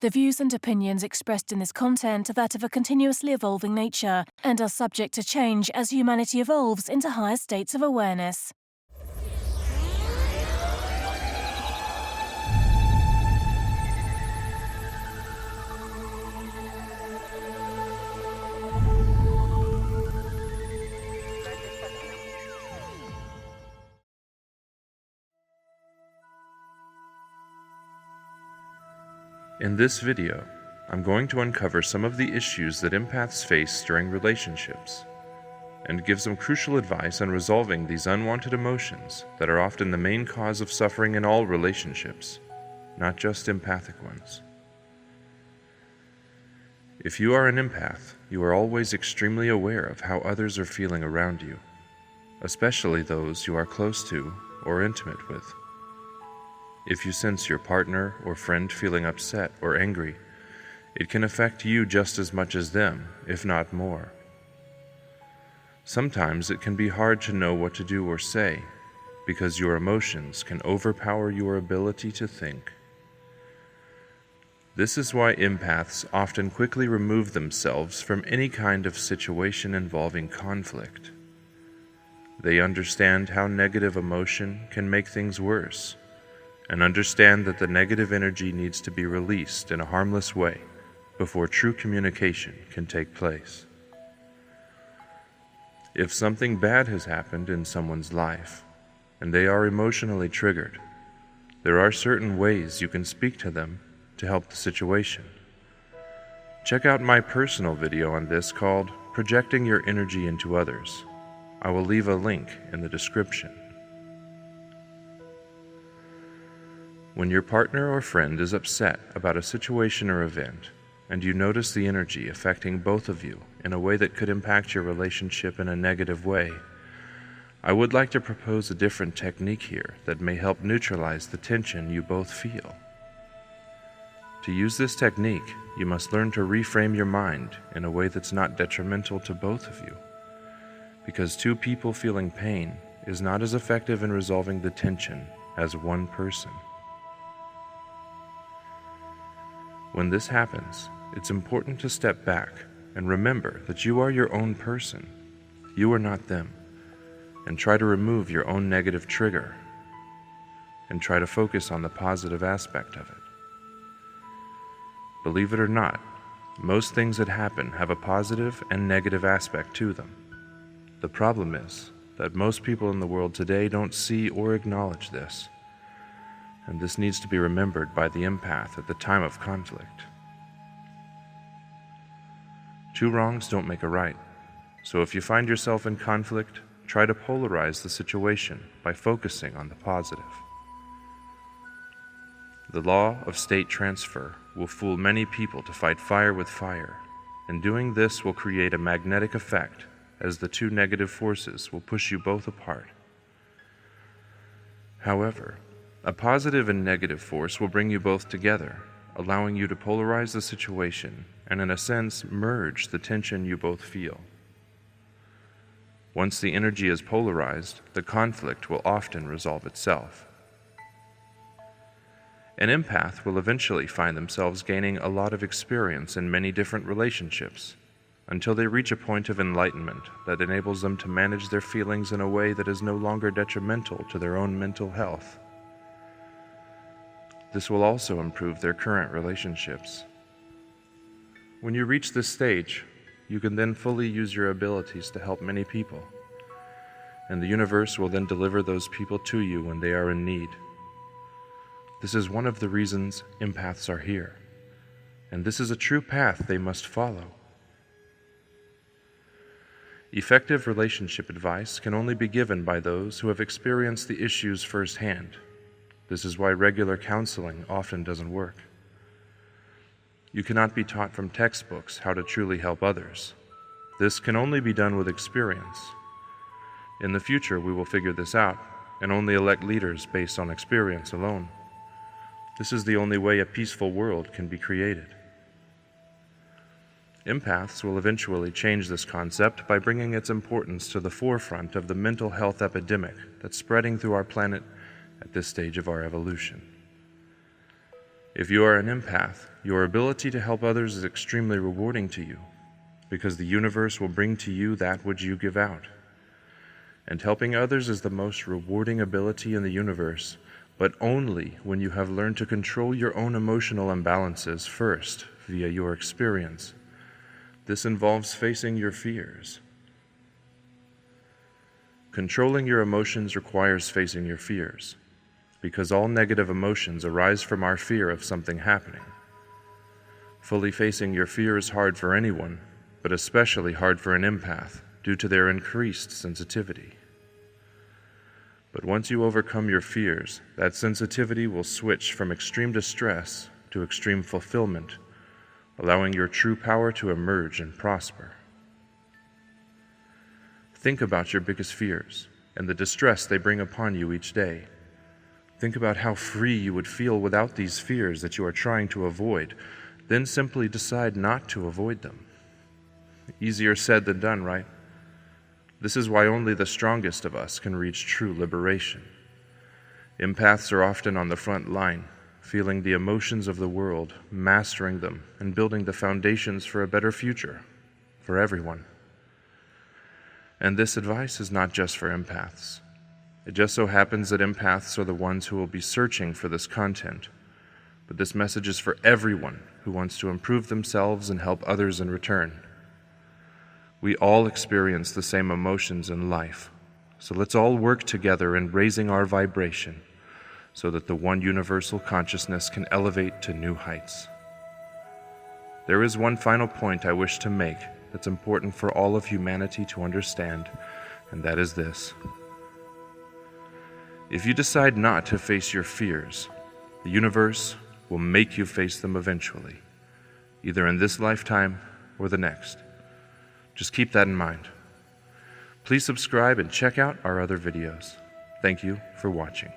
The views and opinions expressed in this content are that of a continuously evolving nature and are subject to change as humanity evolves into higher states of awareness. In this video, I'm going to uncover some of the issues that empaths face during relationships, and give some crucial advice on resolving these unwanted emotions that are often the main cause of suffering in all relationships, not just empathic ones. If you are an empath, you are always extremely aware of how others are feeling around you, especially those you are close to or intimate with. If you sense your partner or friend feeling upset or angry, it can affect you just as much as them, if not more. Sometimes it can be hard to know what to do or say, because your emotions can overpower your ability to think. This is why empaths often quickly remove themselves from any kind of situation involving conflict. They understand how negative emotion can make things worse, and understand that the negative energy needs to be released in a harmless way before true communication can take place. If something bad has happened in someone's life, and they are emotionally triggered, there are certain ways you can speak to them to help the situation. Check out my personal video on this called Projecting Your Energy into Others. I will leave a link in the description. When your partner or friend is upset about a situation or event, and you notice the energy affecting both of you in a way that could impact your relationship in a negative way, I would like to propose a different technique here that may help neutralize the tension you both feel. To use this technique, you must learn to reframe your mind in a way that's not detrimental to both of you, because two people feeling pain is not as effective in resolving the tension as one person. When this happens, it's important to step back and remember that you are your own person. You are not them. And try to remove your own negative trigger and try to focus on the positive aspect of it. Believe it or not, most things that happen have a positive and negative aspect to them. The problem is that most people in the world today don't see or acknowledge this. And this needs to be remembered by the empath at the time of conflict. Two wrongs don't make a right, so if you find yourself in conflict, try to polarize the situation by focusing on the positive. The law of state transfer will fool many people to fight fire with fire, and doing this will create a magnetic effect as the two negative forces will push you both apart. However, a positive and negative force will bring you both together, allowing you to polarize the situation and, in a sense, merge the tension you both feel. Once the energy is polarized, the conflict will often resolve itself. An empath will eventually find themselves gaining a lot of experience in many different relationships, until they reach a point of enlightenment that enables them to manage their feelings in a way that is no longer detrimental to their own mental health. This will also improve their current relationships. When you reach this stage, you can then fully use your abilities to help many people, and the universe will then deliver those people to you when they are in need. This is one of the reasons empaths are here, and this is a true path they must follow. Effective relationship advice can only be given by those who have experienced the issues firsthand. This is why regular counseling often doesn't work. You cannot be taught from textbooks how to truly help others. This can only be done with experience. In the future, we will figure this out and only elect leaders based on experience alone. This is the only way a peaceful world can be created. Empaths will eventually change this concept by bringing its importance to the forefront of the mental health epidemic that's spreading through our planet at this stage of our evolution. If you are an empath, your ability to help others is extremely rewarding to you, because the universe will bring to you that which you give out. And helping others is the most rewarding ability in the universe, but only when you have learned to control your own emotional imbalances first via your experience. This involves facing your fears. Controlling your emotions requires facing your fears, because all negative emotions arise from our fear of something happening. Fully facing your fear is hard for anyone, but especially hard for an empath due to their increased sensitivity. But once you overcome your fears, that sensitivity will switch from extreme distress to extreme fulfillment, allowing your true power to emerge and prosper. Think about your biggest fears and the distress they bring upon you each day. Think about how free you would feel without these fears that you are trying to avoid. Then simply decide not to avoid them. Easier said than done, right? This is why only the strongest of us can reach true liberation. Empaths are often on the front line, feeling the emotions of the world, mastering them, and building the foundations for a better future for everyone. And this advice is not just for empaths. It just so happens that empaths are the ones who will be searching for this content, but this message is for everyone who wants to improve themselves and help others in return. We all experience the same emotions in life, so let's all work together in raising our vibration so that the one universal consciousness can elevate to new heights. There is one final point I wish to make that's important for all of humanity to understand, and that is this. If you decide not to face your fears, the universe will make you face them eventually, either in this lifetime or the next. Just keep that in mind. Please subscribe and check out our other videos. Thank you for watching.